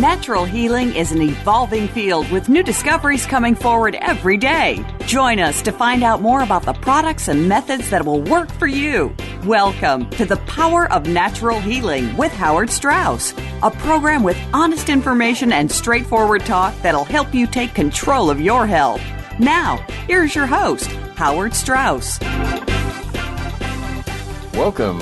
Natural healing is an evolving field with new discoveries coming forward every day. Join us to find out more about the products and methods that will work for you. Welcome to The Power of Natural Healing with Howard Strauss, a program with honest information and straightforward talk that'll help you take control of your health. Now, here's your host, Howard Strauss. Welcome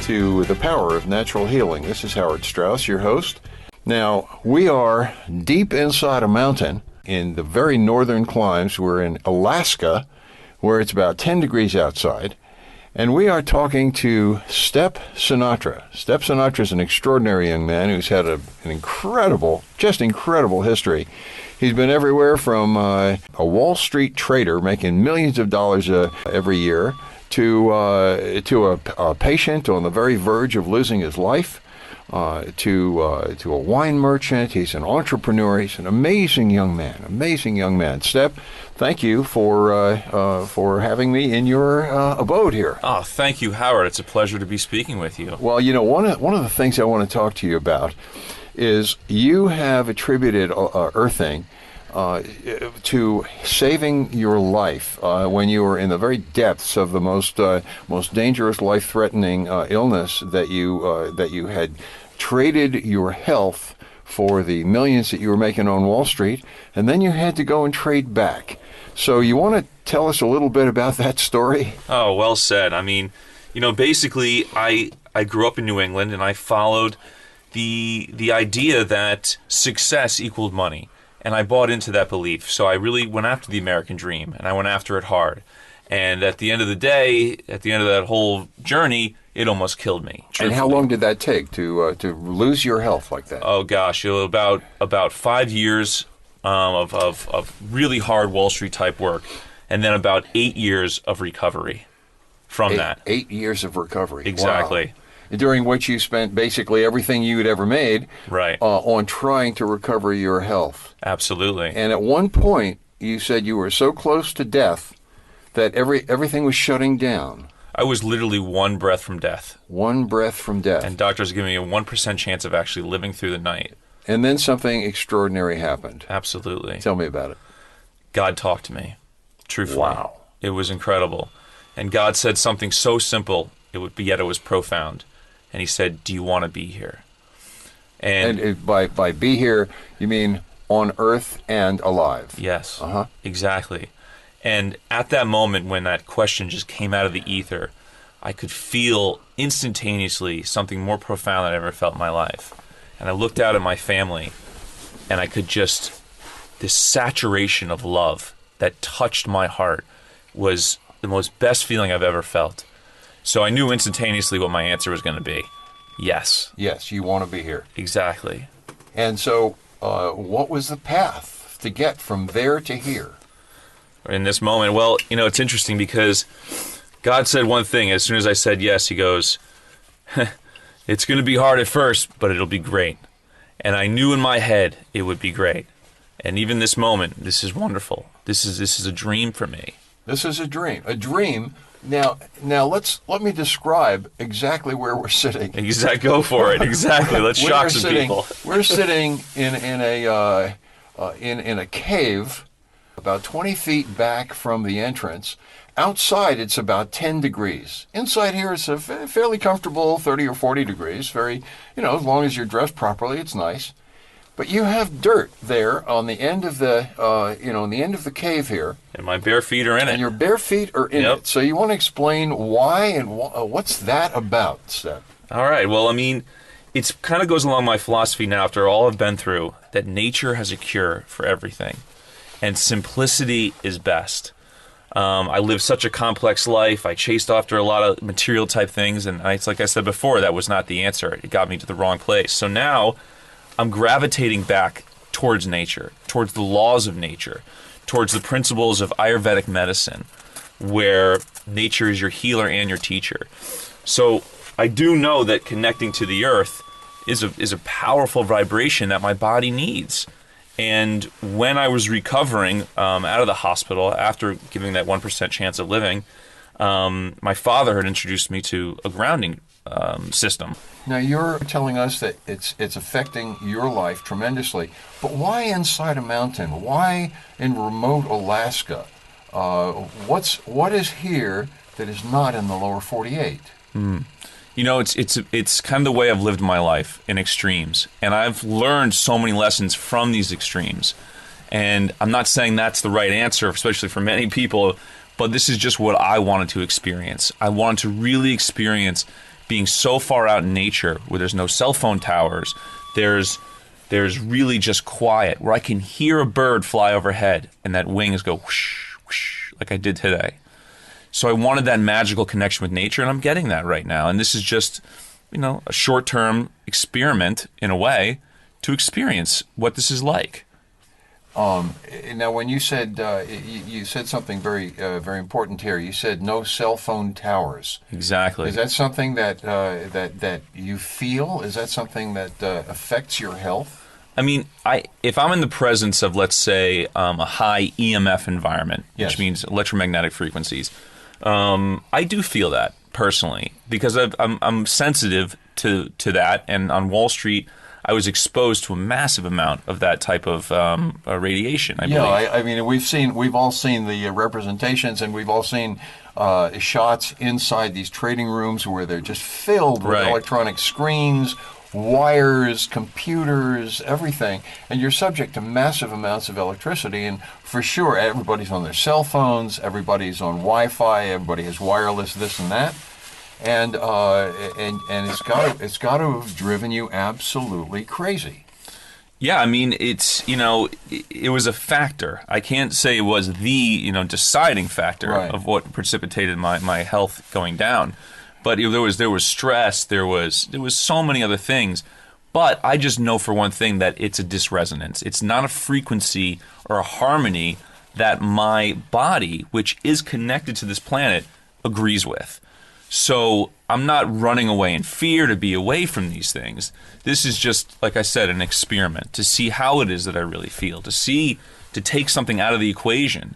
to The Power of Natural Healing. This is Howard Strauss, your host. Now, we are deep inside a mountain in the very northern climes. We're in Alaska, where it's about 10 degrees outside, and we are talking to Step Sinatra. Step Sinatra is an extraordinary young man who's had an incredible history. He's been everywhere from a Wall Street trader making millions of dollars every year to a patient on the very verge of losing his life, to a wine merchant. He's an entrepreneur. He's an amazing young man. Step, thank you for having me in your abode here. Oh, thank you, Howard. It's a pleasure to be speaking with you. Well, you know, one of the things I want to talk to you about is you have attributed earthing to saving your life when you were in the very depths of the most dangerous, life-threatening illness that you had traded your health for the millions that you were making on Wall Street, and then you had to go and trade back. So you want to tell us a little bit about that story? Oh, well said. I mean, you know, basically, I grew up in New England, and I followed the idea that success equaled money. And I bought into that belief. So I really went after the American dream, and I went after it hard. And at the end of the day, at the end of that whole journey, it almost killed me. Truthfully. And how long did that take to lose your health like that? Oh gosh, about 5 years of really hard Wall Street type work, and then about 8 years of recovery from that. 8 years of recovery. Exactly. Wow. During which you spent basically everything you'd ever made on trying to recover your health. Absolutely. And at one point, you said you were so close to death that everything was shutting down. I was literally one breath from death. One breath from death. And doctors giving me a 1% chance of actually living through the night. And then something extraordinary happened. Absolutely. Tell me about it. God talked to me, truthfully. Wow. It was incredible. And God said something so simple, yet it was profound. And he said, "Do you want to be here?" And by be here, you mean on earth and alive? Yes, exactly. And at that moment when that question just came out of the ether, I could feel instantaneously something more profound than I ever felt in my life. And I looked out at my family, and I could this saturation of love that touched my heart was the most best feeling I've ever felt. So I knew instantaneously what my answer was going to be. Yes. Yes, you want to be here. Exactly. And so what was the path to get from there to here? In this moment, well, you know, it's interesting because God said one thing. As soon as I said yes, he goes, "It's going to be hard at first, but it'll be great." And I knew in my head it would be great. And even this moment, this is wonderful. This is a dream for me. This is a dream. A dream. Now let me describe exactly where we're sitting. Go for it. Exactly. Let's shock some people. We're sitting in a cave, about 20 feet back from the entrance. Outside, it's about 10 degrees. Inside here, it's a fairly comfortable 30 or 40 degrees. Very, as long as you're dressed properly, it's nice. But you have dirt there on the end of the cave here. And my bare feet are in it. And your bare feet are in it. So you want to explain why and what's that about, Steph? All right. Well, I mean, it kind of goes along my philosophy now after all I've been through, that nature has a cure for everything. And simplicity is best. I lived such a complex life. I chased after a lot of material type things. And it's like I said before, that was not the answer. It got me to the wrong place. So now I'm gravitating back towards nature, towards the laws of nature, towards the principles of Ayurvedic medicine, where nature is your healer and your teacher. So I do know that connecting to the earth is a powerful vibration that my body needs. And when I was recovering out of the hospital after giving that 1% chance of living, my father had introduced me to a grounding system. Now, you're telling us that it's affecting your life tremendously, but why inside a mountain? Why in remote Alaska? What is here that is not in the lower 48? You know, it's kind of the way I've lived my life in extremes, and I've learned so many lessons from these extremes. And I'm not saying that's the right answer, especially for many people, but this is just what I wanted to experience. I wanted to really experience being so far out in nature where there's no cell phone towers, there's really just quiet, where I can hear a bird fly overhead and that wings go whoosh, whoosh, like I did today. So I wanted that magical connection with nature, and I'm getting that right now. And this is just, a short-term experiment, in a way, to experience what this is like. Now, when you said you said something very very important here. You said no cell phone towers. Exactly. Is that something that you feel? Is that something that affects your health? I mean, if I'm in the presence of, let's say, a high EMF environment, yes, which means electromagnetic frequencies, I do feel that personally because I'm sensitive to that, and on Wall Street, I was exposed to a massive amount of that type of radiation. I believe. I mean, we've all seen the representations, and we've all seen shots inside these trading rooms where they're just filled with electronic screens, wires, computers, everything, and you're subject to massive amounts of electricity. And for sure, everybody's on their cell phones, everybody's on Wi-Fi, everybody has wireless, this and that. And it's got to have driven you absolutely crazy. Yeah, I mean, it was a factor. I can't say it was the deciding factor of what precipitated my health going down, but there was stress, there was so many other things. But I just know for one thing that it's a dysresonance. It's not a frequency or a harmony that my body, which is connected to this planet, agrees with. So I'm not running away in fear to be away from these things. This is just, like I said, an experiment to see how it is that I really feel, to take something out of the equation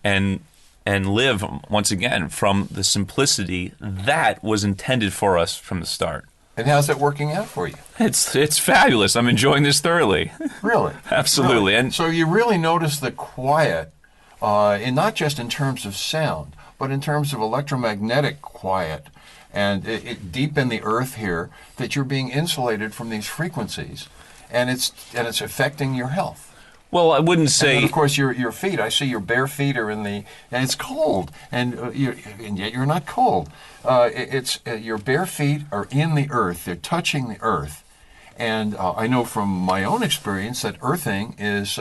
and live, once again, from the simplicity that was intended for us from the start. And how's it working out for you? It's fabulous. I'm enjoying this thoroughly. Really? Absolutely. Really? And so you really notice the quiet, and not just in terms of sound, but in terms of electromagnetic quiet, and deep in the earth here, that you're being insulated from these frequencies, and it's affecting your health. Well, I wouldn't say. And of course, your feet. I see your bare feet are and it's cold, and yet you're not cold. Your bare feet are in the earth. They're touching the earth. And I know from my own experience that earthing is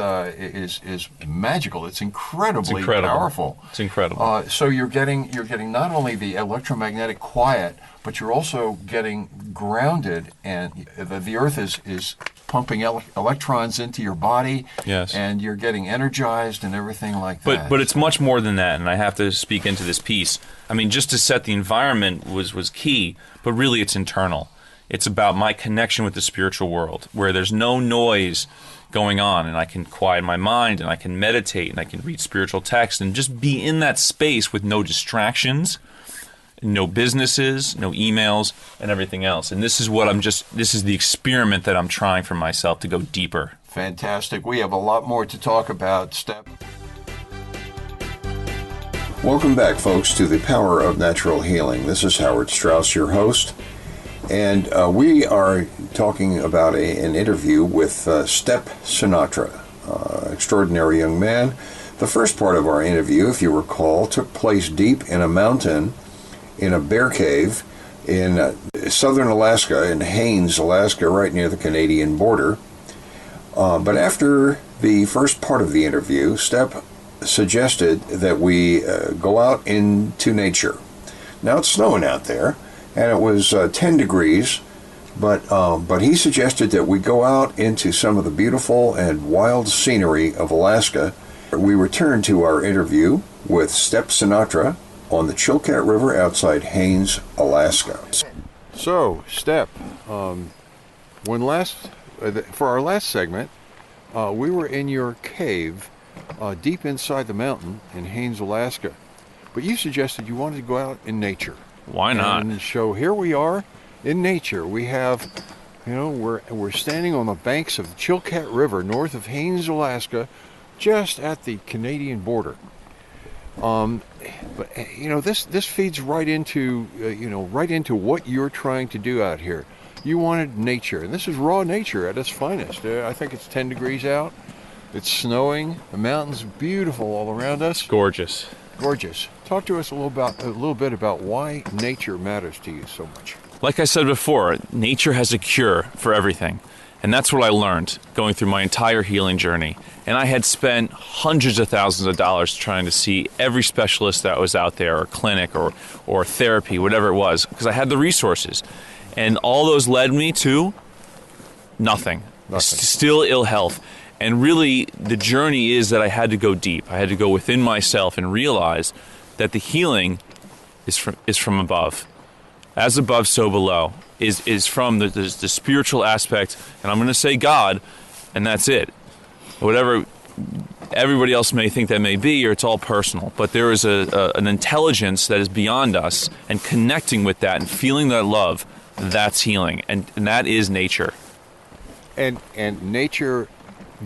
magical. It's incredibly powerful. It's incredible. So you're getting not only the electromagnetic quiet, but you're also getting grounded, and the earth is pumping electrons into your body. Yes. And you're getting energized and everything like that. But it's much more than that, and I have to speak into this piece. I mean, just to set the environment was key, but really it's internal. It's about my connection with the spiritual world, where there's no noise going on, and I can quiet my mind, and I can meditate, and I can read spiritual text, and just be in that space with no distractions, no businesses, no emails, and everything else. And this is this is the experiment that I'm trying for myself to go deeper. Fantastic. We have a lot more to talk about, Step. Welcome back, folks, to The Power of Natural Healing. This is Howard Strauss, your host. And we are talking about an interview with Step Sinatra, extraordinary young man. The first part of our interview, if you recall, took place deep in a mountain in a bear cave in southern Alaska, in Haines, Alaska, right near the Canadian border. But after the first part of the interview, Step suggested that we go out into nature. Now it's snowing out there, and it was 10 degrees, but he suggested that we go out into some of the beautiful and wild scenery of Alaska. We returned to our interview with Step Sinatra on the Chilkat River outside Haines, Alaska. So, Step, for our last segment, we were in your cave deep inside the mountain in Haines, Alaska, but you suggested you wanted to go out in nature. Why not? And so here we are in nature. We have, we're standing on the banks of the Chilkat River north of Haines, Alaska, just at the Canadian border. But this feeds right into what you're trying to do out here. You wanted nature, and this is raw nature at its finest. I think it's 10 degrees out. It's snowing. The mountains are beautiful all around us. Gorgeous. Gorgeous. Talk to us a little bit about why nature matters to you so much. Like I said before, nature has a cure for everything. And that's what I learned going through my entire healing journey. And I had spent hundreds of thousands of dollars trying to see every specialist that was out there, or clinic, or therapy, whatever it was, because I had the resources. And all those led me to nothing. Still ill health. And really, the journey is that I had to go deep. I had to go within myself and realize that the healing is from above. As above, so below. Is from the spiritual aspect, and I'm going to say God, and that's it. Whatever everybody else may think that may be, or it's all personal. But there is an intelligence that is beyond us, and connecting with that and feeling that love, that's healing, and that is nature. And nature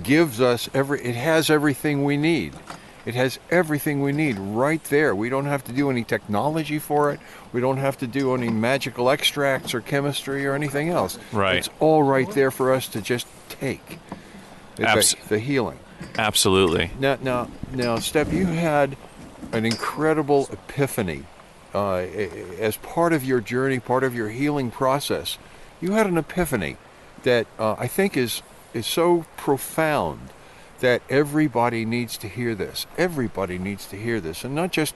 gives us it has everything we need. It has everything we need right there. We don't have to do any technology for it. We don't have to do any magical extracts or chemistry or anything else. Right. It's all right there for us to just take. The healing. Absolutely. Now, Step, you had an incredible epiphany as part of your journey, part of your healing process. You had an epiphany that I think is so profound that everybody needs to hear this. Everybody needs to hear this, and not just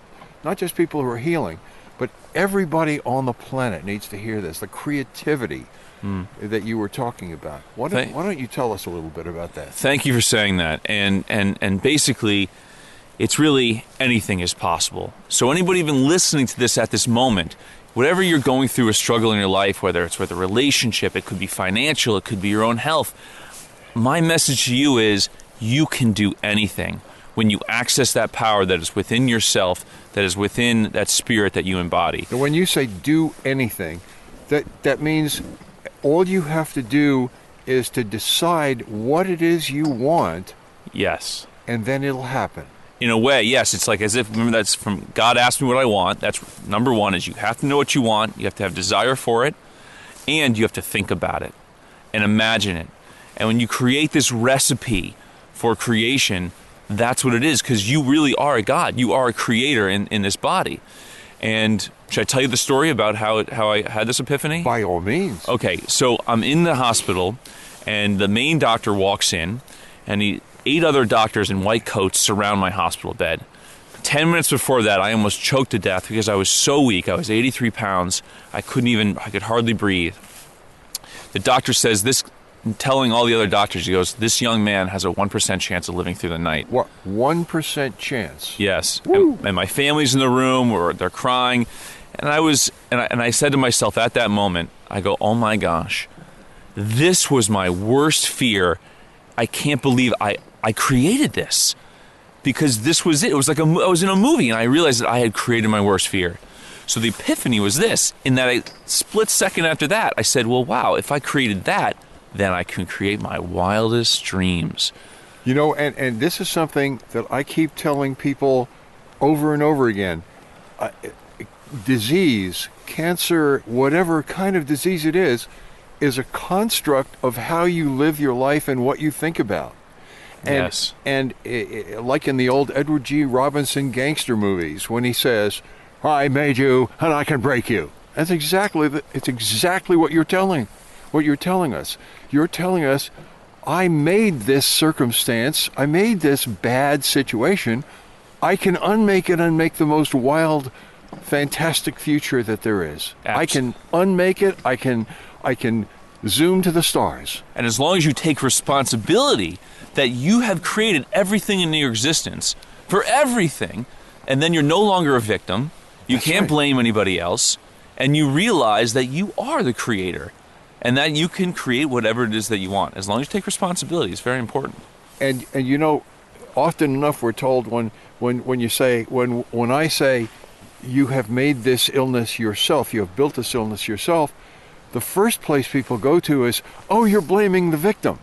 people who are healing, but everybody on the planet needs to hear this. The creativity that you were talking about. Why don't you tell us a little bit about that? Thank you for saying that. And basically, it's really anything is possible. So anybody even listening to this at this moment, whatever you're going through a struggle in your life, whether it's with a relationship, it could be financial, it could be your own health, my message to you is you can do anything when you access that power that is within yourself, that is within that spirit that you embody. And when you say do anything, that means all you have to do is to decide what it is you want. Yes. And then it'll happen. In a way, yes. It's like as if, remember, that's from God asked me what I want. That's number one, is you have to know what you want. You have to have desire for it. And you have to think about it and imagine it. And when you create this recipe for creation, that's what it is, because you really are a God. You are a creator in this body. And should I tell you the story about how I had this epiphany? By all means. Okay, so I'm in the hospital, and the main doctor walks in, and 8 other doctors in white coats surround my hospital bed. 10 minutes before that, I almost choked to death because I was so weak. I was 83 pounds. I could hardly breathe. The doctor says this, telling all the other doctors, he goes, this young man has a 1% chance of living through the night. What, 1% chance? Yes. And my family's in the room, or they're crying. And I said to myself at that moment, I go, oh my gosh, this was my worst fear. I can't believe I created this, because this was it. It was like I was in a movie, and I realized that I had created my worst fear. So the epiphany was this, in that a split second after that, I said, well, wow, if I created that, then I can create my wildest dreams. You know, and this is something that I keep telling people over and over again. Disease, cancer, whatever kind of disease it is a construct of how you live your life and what you think about. And, yes. And like in the old Edward G. Robinson gangster movies, when he says, I made you and I can break you. It's exactly what you're telling us. You're telling us, I made this circumstance, I made this bad situation, I can unmake it and make the most wild, fantastic future that there is. I can unmake it, I can zoom to the stars. And as long as you take responsibility that you have created everything in your existence, for everything, and then you're no longer a victim, you can't blame anybody else, and you realize that you are the creator. And that you can create whatever it is that you want, as long as you take responsibility. It's very important. And you know, often enough we're told when I say you have made this illness yourself, you have built this illness yourself, the first place people go to is, oh, you're blaming the victim.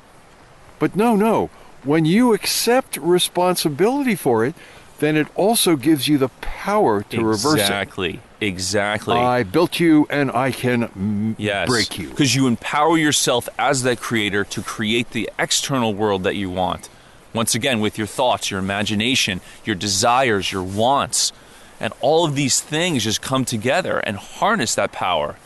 But no. When you accept responsibility for it, then it also gives you the power to reverse it. Exactly. I built you and I can break you. Because you empower yourself as that creator to create the external world that you want. Once again, with your thoughts, your imagination, your desires, your wants. And all of these things just come together and harness that power.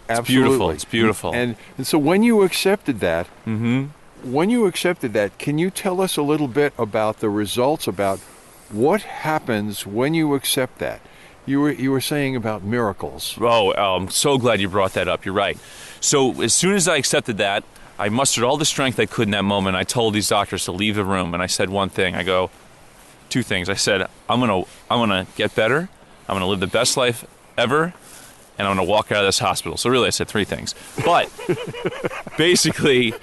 It's Absolutely. It's beautiful. And so when you accepted that, can you tell us a little bit about the results, about what happens when you accept that? You were saying about miracles. Oh, I'm so glad you brought that up. You're right. So as soon as I accepted that, I mustered all the strength I could in that moment. I told these doctors to leave the room, and I said one thing. I go, two things. I said, I'm gonna get better. I'm gonna live the best life ever, and I'm gonna walk out of this hospital. So really, I said three things. But basically,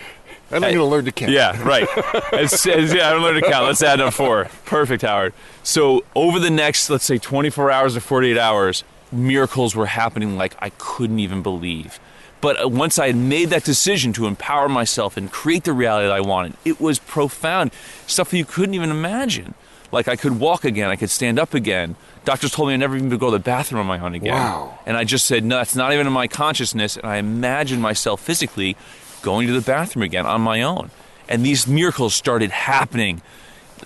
and I'm going to learn to count. Yeah, right. I'm learning to count. Let's add up 4. Perfect, Howard. So over the next, let's say, 24 hours or 48 hours, miracles were happening like I couldn't even believe. But once I had made that decision to empower myself and create the reality that I wanted, it was profound. Stuff that you couldn't even imagine. Like I could walk again. I could stand up again. Doctors told me I never even to go to the bathroom on my own again. Wow. And I just said, no, that's not even in my consciousness. And I imagined myself physically going to the bathroom again on my own. And these miracles started happening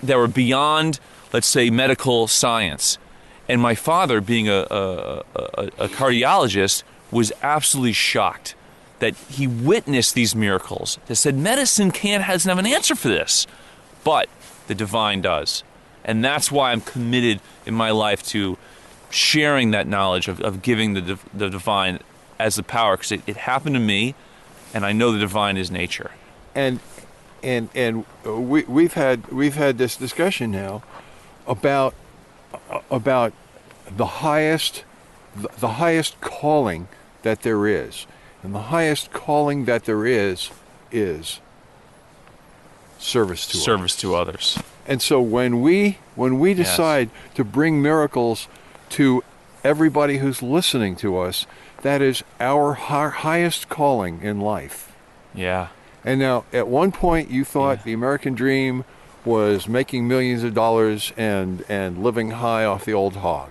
that were beyond, let's say, medical science. And my father, being a cardiologist, was absolutely shocked that he witnessed these miracles. They said, medicine doesn't have an answer for this, but the divine does. And that's why I'm committed in my life to sharing that knowledge of giving the divine as the power, because it happened to me, and I know the divine is nature. And we've had this discussion now about the highest calling that there is, and the highest calling that there is service to others. And so when we decide to bring miracles to everybody who's listening to us, that is our highest calling in life. Yeah. And now, at one point, you thought the American dream was making millions of dollars and living high off the old hog.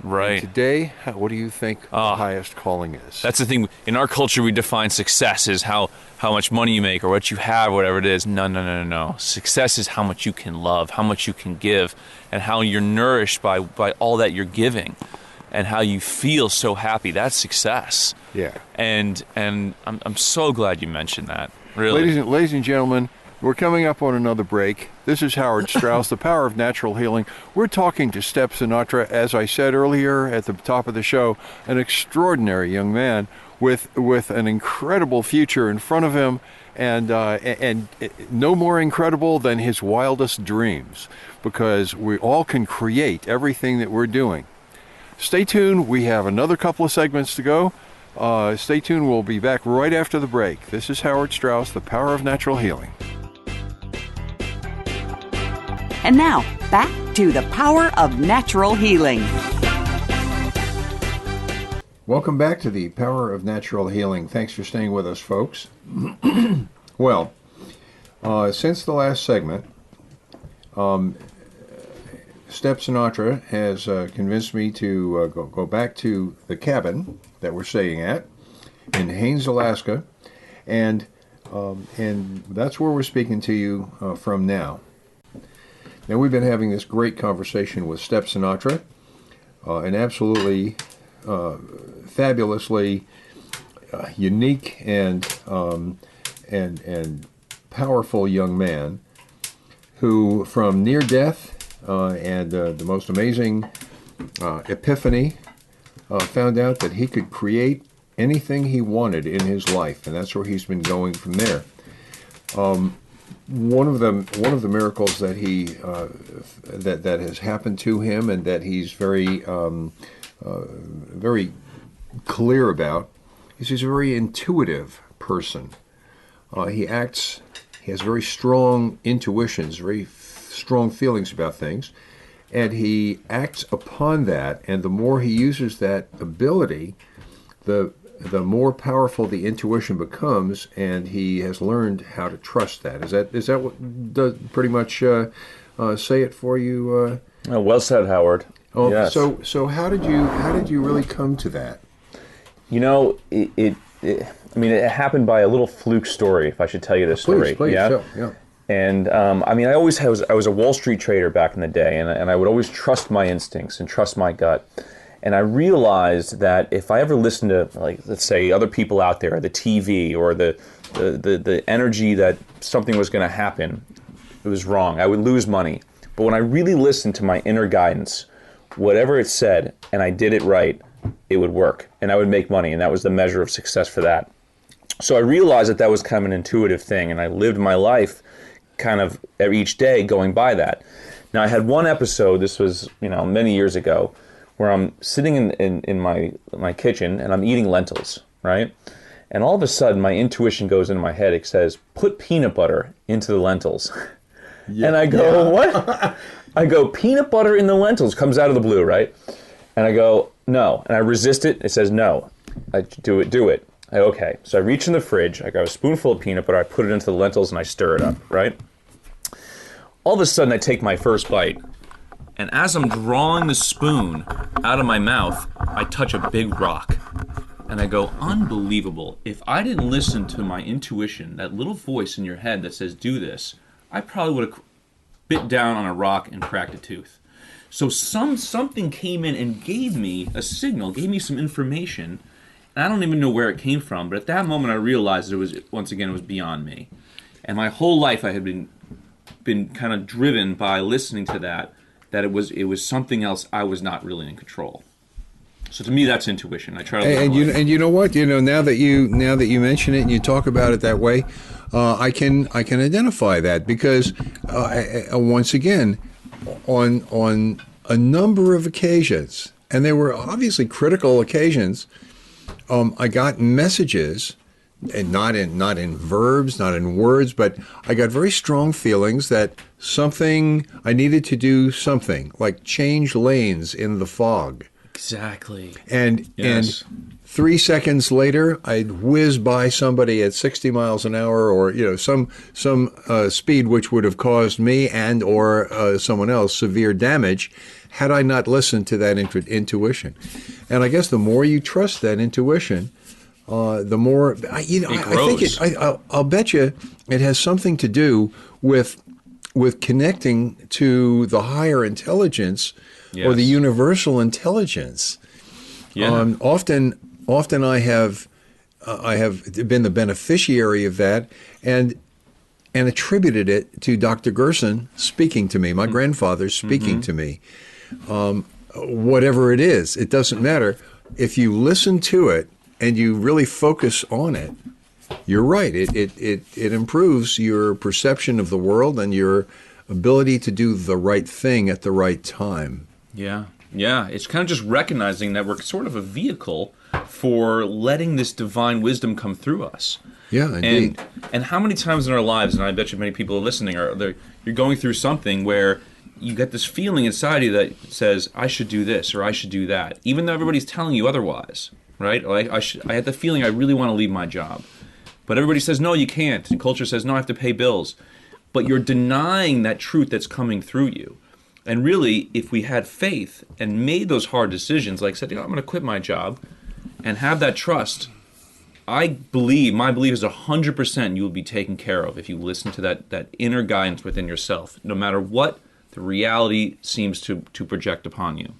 Right. And today, what do you think the highest calling is? That's the thing. In our culture, we define success as how much money you make or what you have, whatever it is. No. Success is how much you can love, how much you can give, and how you're nourished by all that you're giving. And how you feel so happy. That's success. Yeah. And I'm so glad you mentioned that. Really. Ladies and gentlemen, we're coming up on another break. This is Howard Strauss, The Power of Natural Healing. We're talking to Step Sinatra, as I said earlier at the top of the show, an extraordinary young man with an incredible future in front of him, and no more incredible than his wildest dreams, because we all can create everything that we're doing. Stay tuned. We have another couple of segments to go. Stay tuned. We'll be back right after the break. This is Howard Strauss, The Power of Natural Healing. And now, back to The Power of Natural Healing. Welcome back to The Power of Natural Healing. Thanks for staying with us, folks. Well, since the last segment, Step Sinatra has convinced me to go back to the cabin that we're staying at in Haines, Alaska, and that's where we're speaking to you from now. Now, we've been having this great conversation with Step Sinatra, an absolutely fabulously unique and powerful young man who, from near death and the most amazing epiphany, found out that he could create anything he wanted in his life, and that's where he's been going from there. One of the miracles that he that has happened to him, and that he's very clear about, is he's a very intuitive person. He has very strong intuitions, very strong feelings about things, and he acts upon that. And the more he uses that ability, the the more powerful the intuition becomes, and he has learned how to trust that. Is that what does pretty much say it for you? Oh, well said, Howard. Oh, yes. So how did you really come to that? You know, it happened by a little fluke story, if I should tell you this story. Please, yeah. yeah. And I was a Wall Street trader back in the day, and I would always trust my instincts and trust my gut. And I realized that if I ever listened to, like, let's say, other people out there, the TV or the energy that something was going to happen, it was wrong. I would lose money. But when I really listened to my inner guidance, whatever it said, and I did it right, it would work, and I would make money, and that was the measure of success for that. So I realized that was kind of an intuitive thing, and I lived my life kind of each day going by that. Now, I had one episode, this was, many years ago, where I'm sitting in my kitchen and I'm eating lentils, right? And all of a sudden my intuition goes into my head. It says, put peanut butter into the lentils. Yeah, and I go, what? I go, peanut butter in the lentils, comes out of the blue, right? And I go, no. And I resist it. It says, no. I do it. Okay. So I reach in the fridge. I got a spoonful of peanut butter. I put it into the lentils and I stir it up, right? All of a sudden I take my first bite. And as I'm drawing the spoon out of my mouth, I touch a big rock. And I go, unbelievable. If I didn't listen to my intuition, that little voice in your head that says, do this, I probably would have bit down on a rock and cracked a tooth. So something came in and gave me a signal, gave me some information. And I don't even know where it came from, but at that moment I realized it was beyond me. And my whole life I had been kind of driven by listening to that it was something else. I was not really in control. So to me, that's intuition. I try to. And you know what? Now that you mention it and you talk about it that way, I can identify that because once again, on a number of occasions, and they were obviously critical occasions, I got messages. And not in verbs, not in words, but I got very strong feelings that I needed to do something, like change lanes in the fog. Exactly. And yes. And 3 seconds later, I'd whiz by somebody at 60 miles an hour, or some speed which would have caused me and or someone else severe damage, had I not listened to that intuition. And I guess the more you trust that intuition, the more I think I'll bet you it has something to do with connecting to the higher intelligence, yes, or the universal intelligence. Yeah. Often I have been the beneficiary of that and attributed it to Dr. Gerson speaking to me, my grandfather speaking to me. Whatever it is, it doesn't matter. If you listen to it and you really focus on it, you're right. It improves your perception of the world and your ability to do the right thing at the right time. Yeah. It's kind of just recognizing that we're sort of a vehicle for letting this divine wisdom come through us. Yeah, indeed. And how many times in our lives, and I bet you many people are listening, you're going through something where you get this feeling inside you that says, I should do this or I should do that, even though everybody's telling you otherwise. Right? Like I had the feeling I really want to leave my job. But everybody says, no, you can't. And culture says, no, I have to pay bills. But you're denying that truth that's coming through you. And really, if we had faith and made those hard decisions, like said, I'm going to quit my job and have that trust, my belief is 100% you will be taken care of if you listen to that inner guidance within yourself, no matter what the reality seems to project upon you.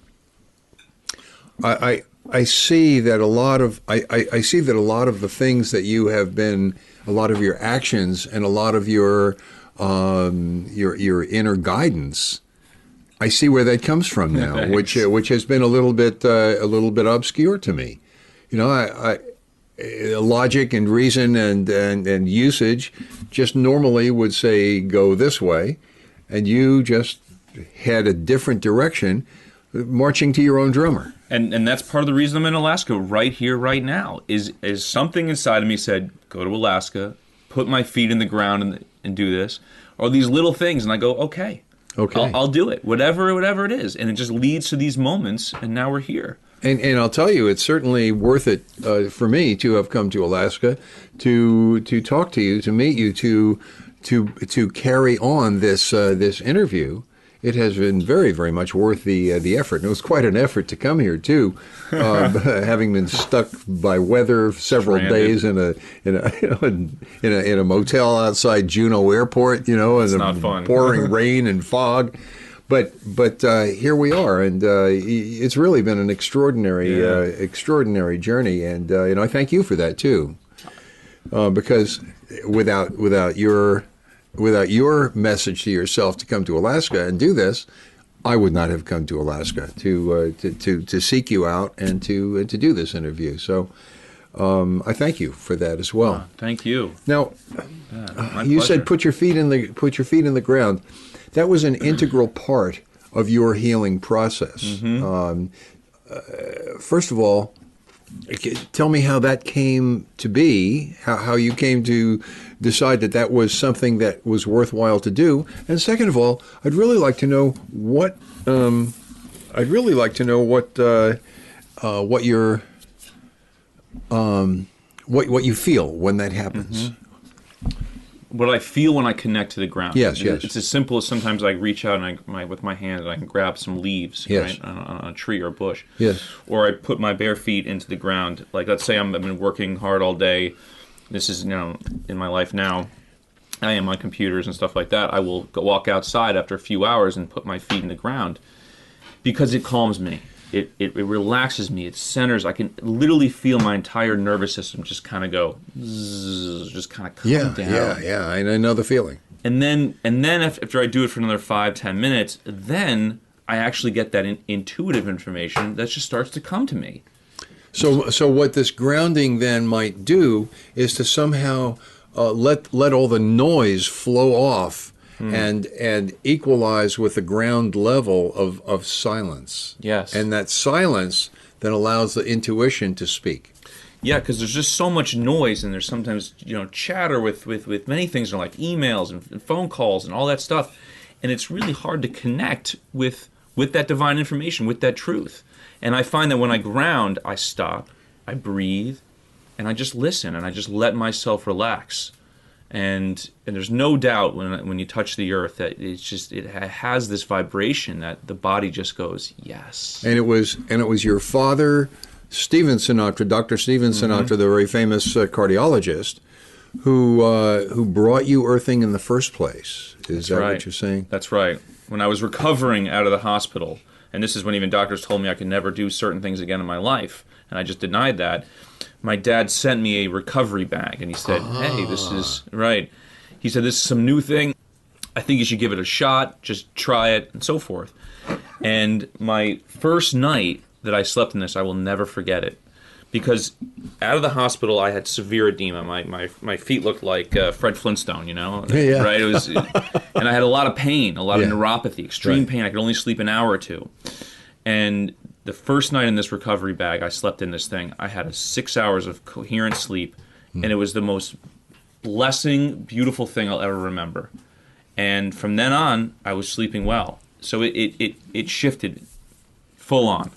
I see that a lot of the things that you have been, a lot of your actions and a lot of your inner guidance, I see where that comes from now, which has been a little bit obscure to me. Logic and reason and usage just normally would say go this way, and you just had a different direction, marching to your own drummer. And that's part of the reason I'm in Alaska right here, right now, is something inside of me said, go to Alaska, put my feet in the ground and do this, or these little things, and I go, okay. I'll do it, whatever it is. And it just leads to these moments, and now we're here. And I'll tell you, it's certainly worth it for me to have come to Alaska to talk to you, to meet you, to carry on this this interview. It has been very, very much worth the effort. And it was quite an effort to come here too, having been stuck by weather several days in a motel outside Juneau Airport, and the pouring rain and fog. But here we are, and it's really been an extraordinary journey, and I thank you for that too, because without your message to yourself to come to Alaska and do this, I would not have come to Alaska to seek you out and to do this interview. So I thank you for that as well. Thank you. Now, you said put your feet in the ground. That was an integral part of your healing process. Mm-hmm. First of all, tell me how that came to be, how you came to decide that was something that was worthwhile to do. And second of all, I'd really like to know what you feel when that happens. Mm-hmm. What I feel when I connect to the ground. Yes. It's as simple as sometimes I reach out and with my hand and I can grab some leaves, yes, right, on a tree or a bush. Yes. Or I put my bare feet into the ground. Like, let's say I've been working hard all day. This is, in my life now, I am on computers and stuff like that. I will walk outside after a few hours and put my feet in the ground because it calms me. It relaxes me. It centers. I can literally feel my entire nervous system just kind of go, zzz, just kind of calm down. Yeah. I know the feeling. And then after I do it for another 5-10 minutes, then I actually get that intuitive information that just starts to come to me. So what this grounding then might do is to somehow let all the noise flow off. And equalize with the ground level of silence. Yes. And that silence then allows the intuition to speak. Yeah, because there's just so much noise, and there's sometimes chatter with many things, like emails and phone calls and all that stuff, and it's really hard to connect with that divine information, with that truth. And I find that when I ground, I stop, I breathe, and I just listen, and I just let myself relax. And there's no doubt when you touch the earth that it has this vibration that the body just goes, yes. And it was your father, Stephen Sinatra, Dr. Stephen Sinatra, the very famous cardiologist, who brought you earthing in the first place. Is that right? What you're saying? That's right. When I was recovering out of the hospital, and this is when even doctors told me I could never do certain things again in my life, and I just denied that. My dad sent me a recovery bag, and he said, hey, this is, right. He said, this is some new thing. I think you should give it a shot. Just try it, and so forth. And my first night that I slept in this, I will never forget it. Because out of the hospital, I had severe edema. My feet looked like Fred Flintstone, Yeah. Right? It was, and I had a lot of pain, a lot of neuropathy, extreme pain. I could only sleep an hour or two. And the first night in this recovery bag, I slept in this thing. I had 6 hours of coherent sleep, and it was the most blessing, beautiful thing I'll ever remember. And from then on, I was sleeping well. So it shifted full on.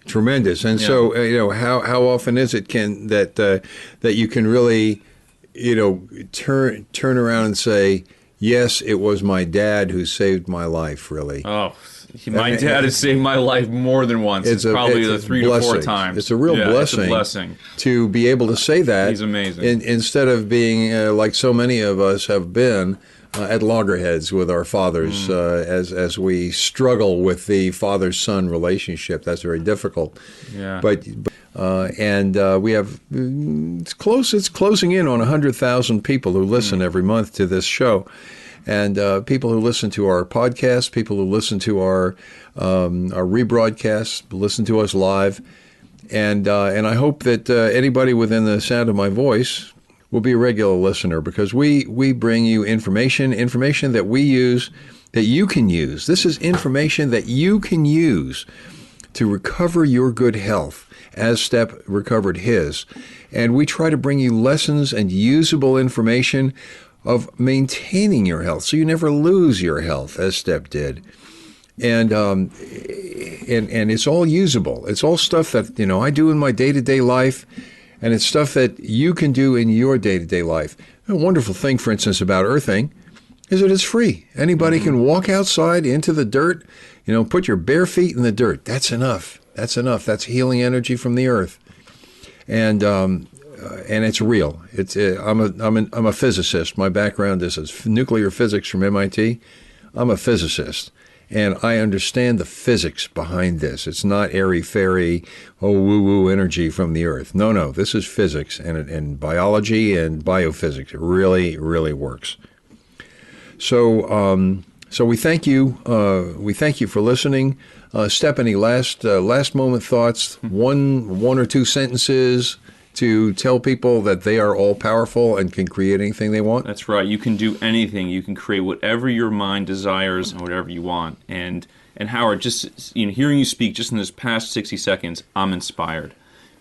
Tremendous. And so, how often is it that you can really, turn around and say, yes, it was my dad who saved my life, really. Oh, my dad has saved my life more than once. It's probably the 3 to 4 times. It's a real blessing. It's a blessing To be able to say that. He's amazing. Instead of being like so many of us have been at loggerheads with our fathers as we struggle with the father-son relationship. That's very difficult. Yeah. But we have it's closing in on 100,000 people who listen every month to this show. And people who listen to our podcast, people who listen to our rebroadcasts, listen to us live, and I hope that anybody within the sound of my voice will be a regular listener, because we bring you information that we use, that you can use. This is information that you can use to recover your good health, as Step recovered his, and we try to bring you lessons and usable information of maintaining your health, so you never lose your health, as Step did. and it's all usable. It's all stuff that I do in my day-to-day life, and it's stuff that you can do in your day-to-day life. A wonderful thing, for instance, about earthing is that it's free. Anybody can walk outside into the dirt, put your bare feet in the dirt. That's enough. That's enough. That's healing energy from the earth, and it's real. I'm a physicist. My background is nuclear physics from MIT. I'm a physicist, and I understand the physics behind this. It's not airy-fairy, woo-woo energy from the earth. No. This is physics and biology and biophysics. It really, really works. So we thank you. We thank you for listening. Step, any last moment thoughts? One or two sentences to tell people that they are all powerful and can create anything they want? That's right. You can do anything. You can create whatever your mind desires and whatever you want. And Howard, just hearing you speak just in this past 60 seconds, I'm inspired,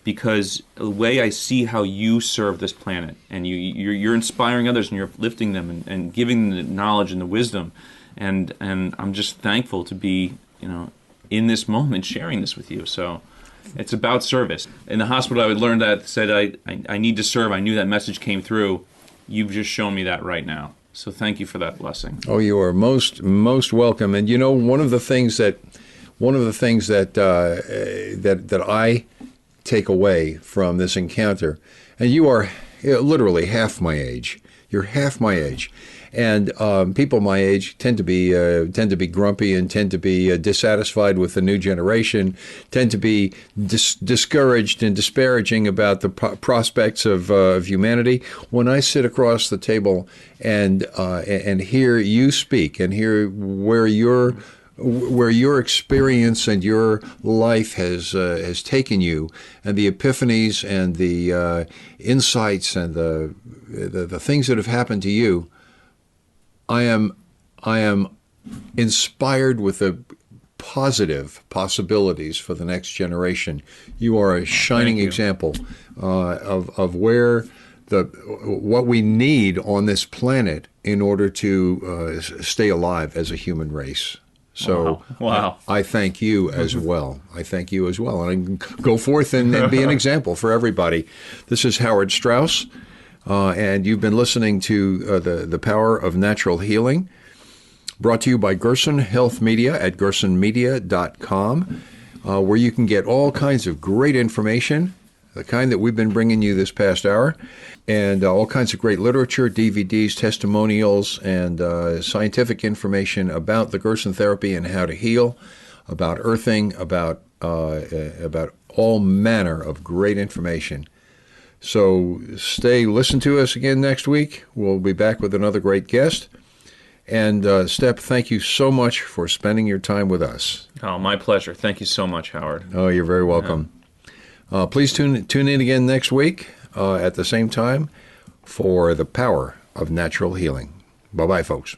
because the way I see how you serve this planet, and you're inspiring others, and you're lifting them and giving them the knowledge and the wisdom, and I'm just thankful to be in this moment sharing this with you. So. It's about service. In the hospital, I learned that, said I need to serve. I knew that message came through. You've just shown me that right now. So thank you for that blessing. Oh, you are most welcome. And one of the things that that I take away from this encounter, and you are literally half my age. You're half my age. And people my age tend to be grumpy and tend to be dissatisfied with the new generation, tend to be discouraged and disparaging about the prospects of humanity. When I sit across the table and hear you speak and hear where your experience and your life has taken you, and the epiphanies and the insights and the things that have happened to you, I am inspired with the positive possibilities for the next generation. You are a shining example of where what we need on this planet in order to stay alive as a human race. So wow. I thank you as well. I thank you as well. And go forth and be an example for everybody. This is Howard Strauss. And you've been listening to the Power of Natural Healing, brought to you by Gerson Health Media at gersonmedia.com, where you can get all kinds of great information, the kind that we've been bringing you this past hour, and all kinds of great literature, DVDs, testimonials, and scientific information about the Gerson therapy and how to heal, about earthing, about all manner of great information. So listen to us again next week. We'll be back with another great guest. And Step, thank you so much for spending your time with us. Oh, my pleasure. Thank you so much, Howard. Oh, you're very welcome. Please tune in again next week at the same time for the Power of Natural Healing. Bye-bye, folks.